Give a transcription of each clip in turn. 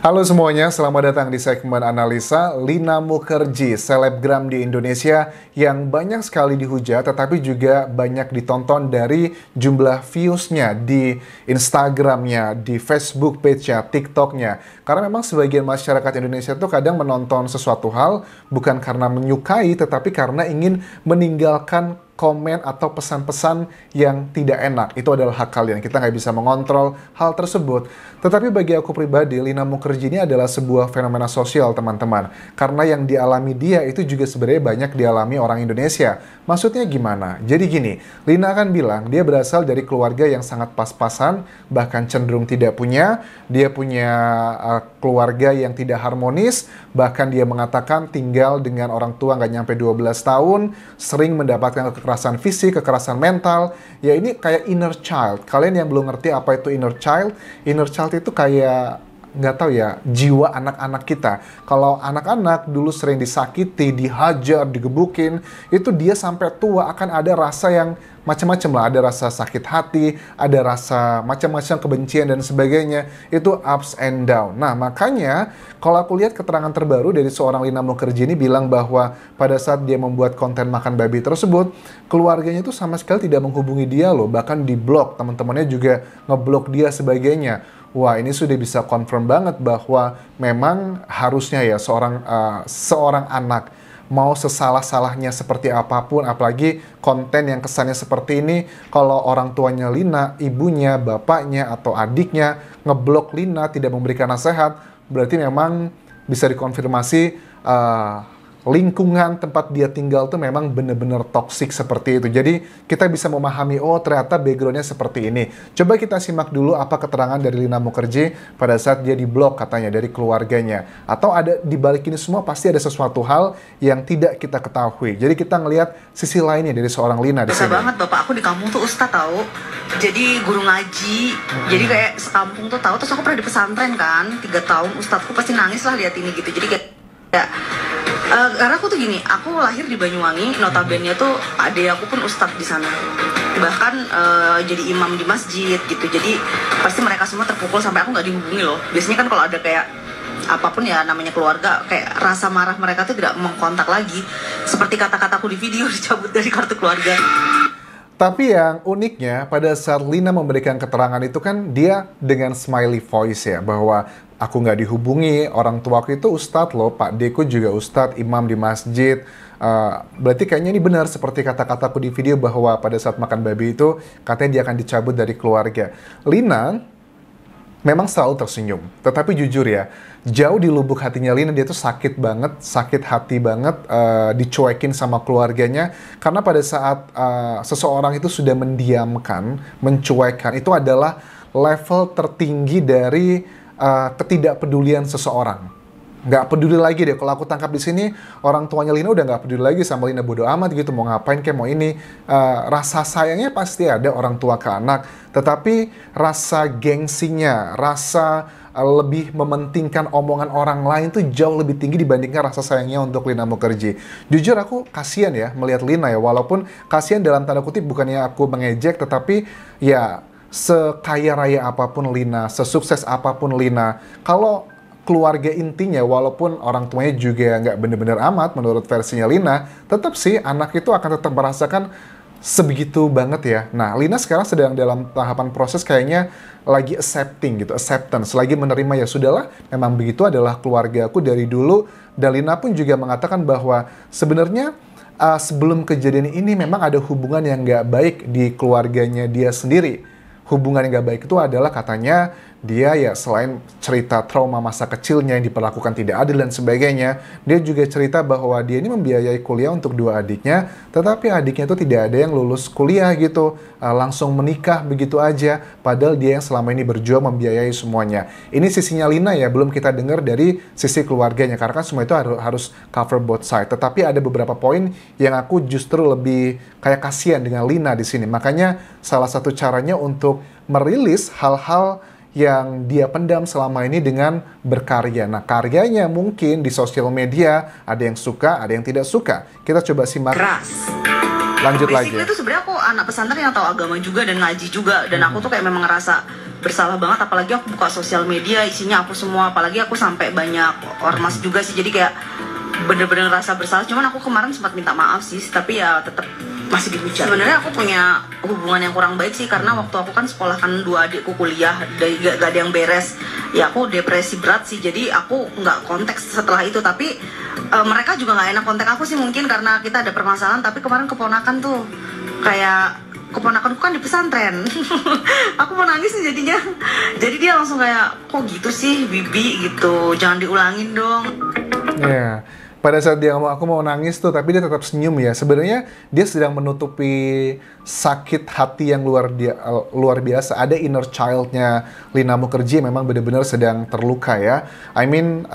Halo semuanya, selamat datang di segmen analisa Lina Mukherjee, selebgram di Indonesia yang banyak sekali dihujat tetapi juga banyak ditonton dari jumlah views-nya di Instagram-nya, di Facebook page-nya, TikTok-nya. Karena memang sebagian masyarakat Indonesia itu kadang menonton sesuatu hal bukan karena menyukai tetapi karena ingin meninggalkan komen atau pesan-pesan yang tidak enak. Itu adalah hak kalian. Kita nggak bisa mengontrol hal tersebut. Tetapi bagi aku pribadi, Lina Mukherjee ini adalah sebuah fenomena sosial, teman-teman. Karena yang dialami dia itu juga sebenarnya banyak dialami orang Indonesia. Maksudnya gimana? Jadi gini, Lina kan bilang dia berasal dari keluarga yang sangat pas-pasan, bahkan cenderung tidak punya. Dia punya keluarga yang tidak harmonis, bahkan dia mengatakan tinggal dengan orang tua nggak nyampe 12 tahun, sering mendapatkan kekerasan fisik, kekerasan mental. Ya ini kayak inner child. Kalian yang belum ngerti apa itu inner child itu kayak nggak tahu ya, jiwa anak-anak kita. Kalau anak-anak dulu sering disakiti, dihajar, digebukin, itu dia sampai tua akan ada rasa yang macam-macam lah. Ada rasa sakit hati, ada rasa macam-macam kebencian dan sebagainya. Itu ups and down. Nah makanya kalau aku lihat keterangan terbaru dari seorang Lina Mukherjee ini bilang bahwa pada saat dia membuat konten makan babi tersebut, keluarganya itu sama sekali tidak menghubungi dia loh. Bahkan di blok, teman-temannya juga ngeblok dia sebagainya. Wah, ini sudah bisa confirm banget bahwa memang harusnya ya seorang anak mau sesalah-salahnya seperti apapun, apalagi konten yang kesannya seperti ini, kalau orang tuanya Lina, ibunya, bapaknya, atau adiknya ngeblok Lina, tidak memberikan nasihat, berarti memang bisa dikonfirmasi lingkungan tempat dia tinggal tuh memang benar-benar toksik seperti itu. Jadi kita bisa memahami, oh ternyata backgroundnya seperti ini. Coba kita simak dulu apa keterangan dari Lina Mukherjee pada saat dia diblok katanya dari keluarganya. Atau ada di balik ini semua pasti ada sesuatu hal yang tidak kita ketahui. Jadi kita ngelihat sisi lainnya dari seorang Lina di sini. Biasa banget, bapak aku di kampung tuh ustadz tahu. Jadi guru ngaji. Jadi kayak sekampung tuh tahu. Terus aku pernah di pesantren kan, 3 tahun. Ustadzku pasti nangis lah lihat ini gitu. Jadi kayak karena aku tuh gini, aku lahir di Banyuwangi, notabene tuh adik aku pun ustadz di sana, bahkan jadi imam di masjid gitu. Jadi pasti mereka semua terpukul sampai aku nggak dihubungi loh. Biasanya kan kalau ada kayak apapun ya namanya keluarga, kayak rasa marah mereka tuh tidak mengkontak lagi. Seperti kata-kataku di video dicabut dari kartu keluarga. Tapi yang uniknya pada saat Lina memberikan keterangan itu kan dia dengan smiley voice ya, bahwa aku nggak dihubungi, orang tuaku itu ustadz loh, Pak Deku juga ustadz, imam di masjid. Berarti kayaknya ini benar seperti kata-kataku di video bahwa pada saat makan babi itu katanya dia akan dicabut dari keluarga. Lina memang selalu tersenyum, tetapi jujur ya, jauh di lubuk hatinya Lina dia tuh sakit banget, sakit hati banget, dicuekin sama keluarganya. Karena pada saat seseorang itu sudah mendiamkan, mencuekan, itu adalah level tertinggi dari ketidakpedulian seseorang. Nggak peduli lagi deh, kalau aku tangkap di sini orang tuanya Lina udah nggak peduli lagi sama Lina, bodo amat gitu, mau ngapain kayak mau ini. Rasa sayangnya pasti ada orang tua ke anak, tetapi rasa gengsinya, rasa lebih mementingkan omongan orang lain tuh jauh lebih tinggi dibandingkan rasa sayangnya untuk Lina Mukherjee. Jujur aku kasihan ya melihat Lina ya, walaupun kasihan dalam tanda kutip bukannya aku mengejek, tetapi ya sekaya raya apapun Lina, sesukses apapun Lina, kalau keluarga intinya, walaupun orang tuanya juga nggak bener-bener amat menurut versinya Lina, tetap sih anak itu akan tetap merasakan sebegitu banget ya. Nah, Lina sekarang sedang dalam tahapan proses kayaknya lagi accepting gitu, acceptance, lagi menerima ya sudahlah, memang begitu adalah keluargaku dari dulu. Dan Lina pun juga mengatakan bahwa sebenarnya sebelum kejadian ini memang ada hubungan yang nggak baik di keluarganya dia sendiri. Hubungan yang gak baik itu adalah katanya dia ya selain cerita trauma masa kecilnya yang diperlakukan tidak adil dan sebagainya, dia juga cerita bahwa dia ini membiayai kuliah untuk 2 adiknya, tetapi adiknya itu tidak ada yang lulus kuliah gitu, langsung menikah begitu aja, padahal dia yang selama ini berjuang membiayai semuanya. Ini sisinya Lina ya, belum kita dengar dari sisi keluarganya, karena kan semua itu harus cover both side. Tetapi ada beberapa poin yang aku justru lebih kayak kasihan dengan Lina di sini. Makanya salah satu caranya untuk merilis hal-hal yang dia pendam selama ini dengan berkarya. Nah, karyanya mungkin di sosial media ada yang suka, ada yang tidak suka. Kita coba simak. Keras. Lanjut lagi. Basically itu sebenarnya aku anak pesantren yang tahu agama juga dan ngaji juga, dan aku tuh kayak memang ngerasa bersalah banget, apalagi aku buka sosial media isinya aku semua, apalagi aku sampai banyak ormas juga sih, jadi kayak bener-bener rasa bersalah. Cuman aku kemarin sempat minta maaf sih, tapi ya tetap masih dihujat. Sebenarnya aku punya hubungan yang kurang baik sih, karena waktu aku kan sekolah kan 2 adikku kuliah, gak ada yang beres. Ya aku depresi berat sih, jadi aku nggak kontak setelah itu. Tapi mereka juga nggak enak kontak aku sih, mungkin karena kita ada permasalahan. Tapi kemarin keponakan tuh, kayak keponakanku kan di pesantren. Aku mau nangis nih jadinya. Jadi dia langsung kayak, kok gitu sih Bibi gitu, jangan diulangin dong. Ya, pada saat dia ngomong aku mau nangis tuh, tapi dia tetap senyum ya. Sebenarnya dia sedang menutupi sakit hati yang luar biasa. Ada inner child-nya Lina Mukherjee memang benar-benar sedang terluka ya. I mean,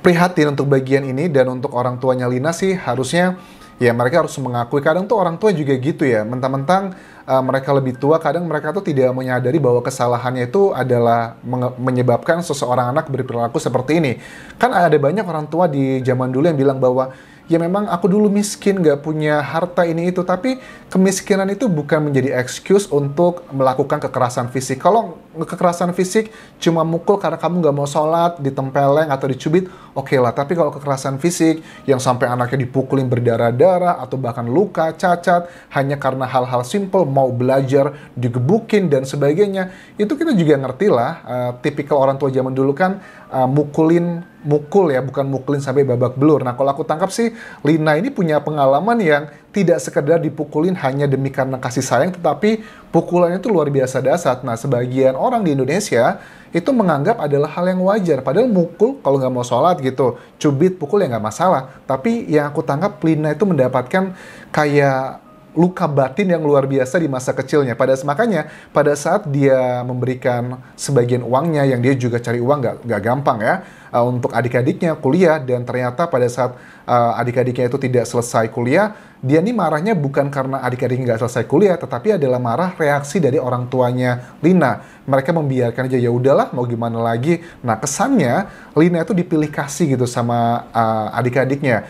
prihatin untuk bagian ini, dan untuk orang tuanya Lina sih harusnya ya mereka harus mengakui. Kadang tuh orang tua juga gitu ya, mentang-mentang mereka lebih tua, kadang mereka tuh tidak menyadari bahwa kesalahannya itu adalah menyebabkan seseorang anak berperilaku seperti ini. Kan ada banyak orang tua di zaman dulu yang bilang bahwa ya memang aku dulu miskin, gak punya harta ini itu, tapi kemiskinan itu bukan menjadi excuse untuk melakukan kekerasan fisik. Kalau kekerasan fisik cuma mukul karena kamu gak mau sholat, ditempeleng atau dicubit, oke lah. Tapi kalau kekerasan fisik yang sampai anaknya dipukulin berdarah-darah atau bahkan luka, cacat, hanya karena hal-hal simple, mau belajar, digebukin dan sebagainya, itu kita juga ngerti lah. Tipikal orang tua zaman dulu kan mukul ya, bukan mukulin sampai babak belur. Nah, kalau aku tangkap sih, Lina ini punya pengalaman yang tidak sekedar dipukulin hanya demi karena kasih sayang, tetapi pukulannya itu luar biasa dahsyat. Nah, sebagian orang di Indonesia itu menganggap adalah hal yang wajar. Padahal mukul, kalau nggak mau sholat gitu, cubit, pukul ya nggak masalah. Tapi yang aku tangkap, Lina itu mendapatkan kayak luka batin yang luar biasa di masa kecilnya. Makanya pada saat dia memberikan sebagian uangnya, yang dia juga cari uang nggak gampang ya, untuk adik-adiknya kuliah, dan ternyata pada saat adik-adiknya itu tidak selesai kuliah, dia nih marahnya bukan karena adik-adiknya nggak selesai kuliah, tetapi adalah marah reaksi dari orang tuanya Lina. Mereka membiarkan aja, ya udahlah mau gimana lagi. Nah, kesannya Lina itu dipilih kasih gitu sama adik-adiknya,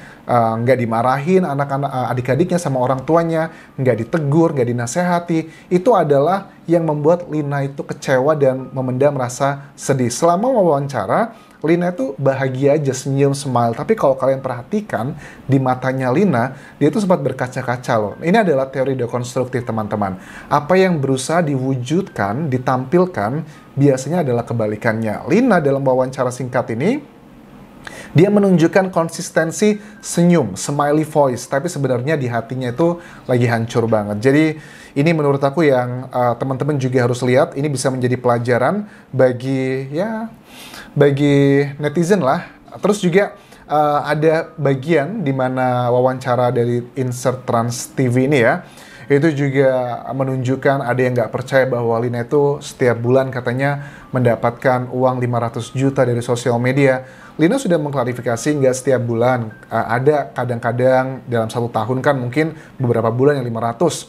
nggak dimarahin adik-adiknya sama orang tuanya, nggak ditegur, nggak dinasehati. Itu adalah yang membuat Lina itu kecewa dan memendam rasa sedih. Selama wawancara, Lina itu bahagia aja, senyum, smile. Tapi kalau kalian perhatikan, di matanya Lina, dia itu sempat berkaca-kaca loh. Ini adalah teori dekonstruktif, teman-teman. Apa yang berusaha diwujudkan, ditampilkan, biasanya adalah kebalikannya. Lina dalam wawancara singkat ini, dia menunjukkan konsistensi senyum, smiley voice, tapi sebenarnya di hatinya itu lagi hancur banget. Jadi ini menurut aku yang teman-teman juga harus lihat. Ini bisa menjadi pelajaran bagi netizen lah. Terus juga ada bagian di mana wawancara dari Insert Trans TV ini ya, itu juga menunjukkan ada yang nggak percaya bahwa Lina itu setiap bulan katanya mendapatkan uang 500 juta dari sosial media. Lina sudah mengklarifikasi nggak setiap bulan, ada kadang-kadang dalam 1 tahun kan mungkin beberapa bulan yang 500,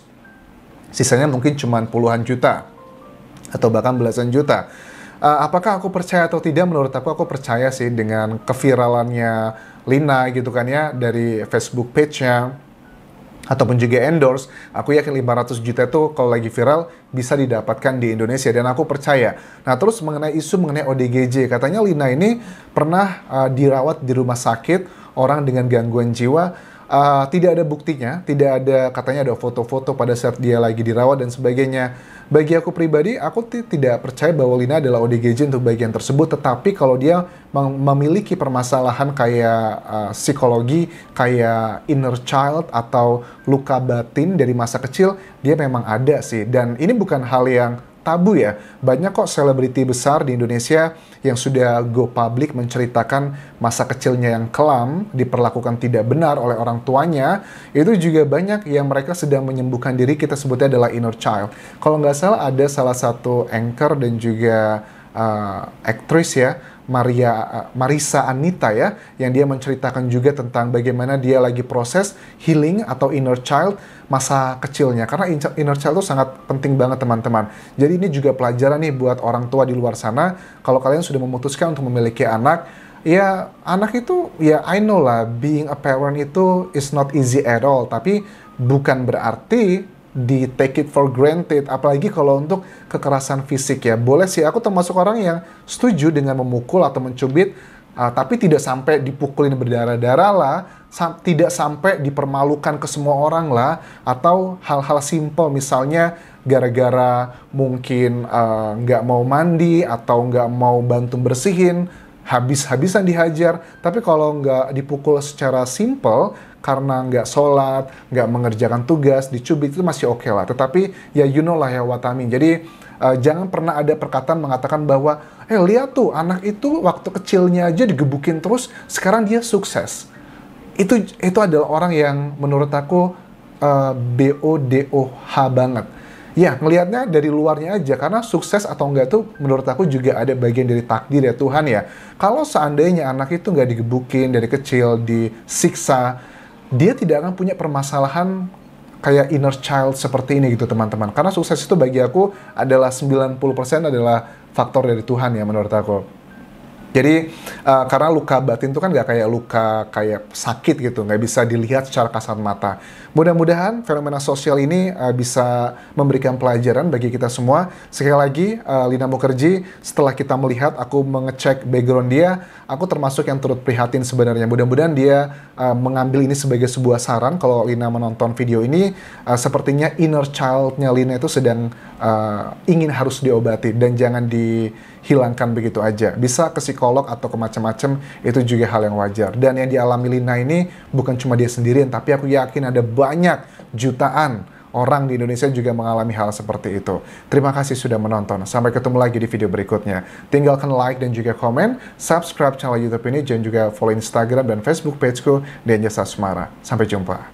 sisanya mungkin cuma puluhan juta atau bahkan belasan juta. Apakah aku percaya atau tidak? Menurut aku percaya sih dengan keviralannya Lina gitu kan ya, dari Facebook page-nya ataupun juga endorse. Aku yakin 500 juta itu kalau lagi viral bisa didapatkan di Indonesia, dan aku percaya. Nah, terus mengenai isu mengenai ODGJ, katanya Lina ini pernah dirawat di rumah sakit orang dengan gangguan jiwa. Tidak ada buktinya, tidak ada, katanya ada foto-foto pada saat dia lagi dirawat dan sebagainya. Bagi aku pribadi, aku tidak percaya bahwa Lina adalah ODGJ untuk bagian tersebut. Tetapi kalau dia memiliki permasalahan kayak psikologi, kayak inner child atau luka batin dari masa kecil, dia memang ada sih. Dan ini bukan hal yang tabu ya. Banyak kok selebriti besar di Indonesia yang sudah go public menceritakan masa kecilnya yang kelam, diperlakukan tidak benar oleh orang tuanya. Itu juga banyak yang mereka sedang menyembuhkan diri, kita sebutnya adalah inner child. Kalau nggak salah ada salah satu anchor dan juga aktris ya, Marissa Anita ya, yang dia menceritakan juga tentang bagaimana dia lagi proses healing atau inner child masa kecilnya. Karena inner child itu sangat penting banget, teman-teman. Jadi ini juga pelajaran nih buat orang tua di luar sana. Kalau kalian sudah memutuskan untuk memiliki anak, ya anak itu, ya I know lah, being a parent itu is not easy at all. Tapi bukan berarti di take it for granted, apalagi kalau untuk kekerasan fisik ya. Boleh sih, aku termasuk orang yang setuju dengan memukul atau mencubit, tapi tidak sampai dipukulin berdarah-darah lah, tidak sampai dipermalukan ke semua orang lah, atau hal-hal simple misalnya gara-gara mungkin nggak mau mandi atau nggak mau bantu bersihin, habis-habisan dihajar. Tapi kalau nggak dipukul secara simple, karena nggak sholat, nggak mengerjakan tugas, dicubit itu masih oke lah. Tetapi ya you know lah ya what I mean. Jadi jangan pernah ada perkataan mengatakan bahwa lihat tuh anak itu waktu kecilnya aja digebukin terus, sekarang dia sukses. Itu adalah orang yang menurut aku BODOH banget. Ya, ngelihatnya dari luarnya aja, karena sukses atau enggak tuh menurut aku juga ada bagian dari takdir ya Tuhan ya. Kalau seandainya anak itu nggak digebukin dari kecil, disiksa, dia tidak akan punya permasalahan kayak inner child seperti ini gitu teman-teman. Karena sukses itu bagi aku adalah 90% adalah faktor dari Tuhan ya menurut aku. Jadi karena luka batin itu kan nggak kayak luka kayak sakit gitu, nggak bisa dilihat secara kasat mata. Mudah-mudahan fenomena sosial ini bisa memberikan pelajaran bagi kita semua. Sekali lagi, Lina Mukherjee, setelah kita melihat, aku mengecek background dia, aku termasuk yang turut prihatin sebenarnya. Mudah-mudahan dia mengambil ini sebagai sebuah saran. Kalau Lina menonton video ini, sepertinya inner child-nya Lina itu sedang ingin harus diobati dan jangan dihilangkan begitu aja. Bisa ke psikolog atau ke macam-macam, itu juga hal yang wajar. Dan yang dialami Lina ini bukan cuma dia sendirian, tapi aku yakin ada banyak jutaan orang di Indonesia juga mengalami hal seperti itu. Terima kasih sudah menonton. Sampai ketemu lagi di video berikutnya. Tinggalkan like dan juga komen, subscribe channel YouTube ini, dan juga follow Instagram dan Facebook pageku Dian Jasa Asmara. Sampai jumpa.